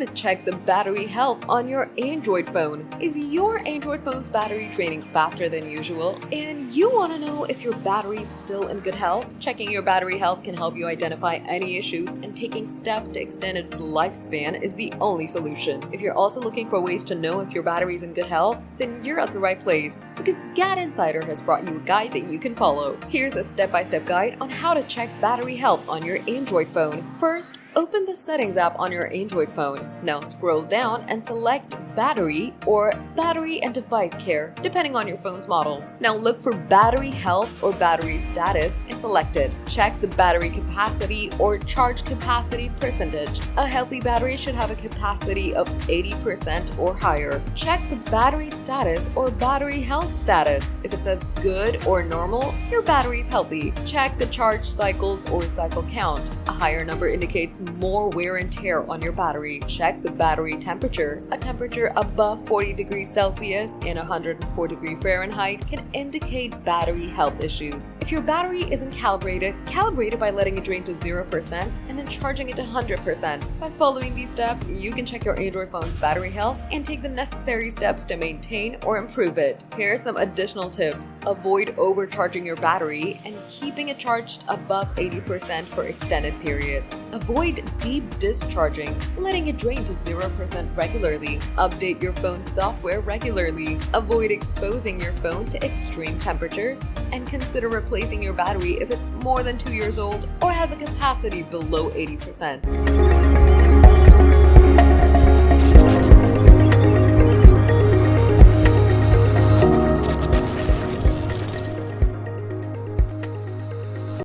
to check the battery health on your Android phone. Is your Android phone's battery draining faster than usual? And you want to know if your battery is still in good health? Checking your battery health can help you identify any issues, and taking steps to extend its lifespan is the only solution. If you're also looking for ways to know if your battery is in good health, then you're at the right place, because GAD Insider has brought you a guide that you can follow. Here's a step-by-step guide on how to check battery health on your Android phone. First, open the Settings app on your Android phone. Now scroll down and select Battery or Battery and Device Care, depending on your phone's model. Now look for Battery Health or Battery Status and select it. Check the battery capacity or charge capacity percentage. A healthy battery should have a capacity of 80% or higher. Check the battery status or battery health status. If it says good or normal, your battery is healthy. Check the charge cycles or cycle count. A higher number indicates more wear and tear on your battery. Check the battery temperature. A temperature above 40 degrees Celsius and 104 degrees Fahrenheit can indicate battery health issues. If your battery isn't calibrate it by letting it drain to 0% and then charging it to 100%. By following these steps, you can check your Android phone's battery health and take the necessary steps to maintain or improve it. Here are some additional tips. Avoid overcharging your battery and keeping it charged above 80% for extended periods. Avoid deep discharging, letting it drain to 0% regularly. Update your phone's software regularly. Avoid exposing your phone to extreme temperatures, and consider replacing your battery if it's more than 2 years old or has a capacity below 80%.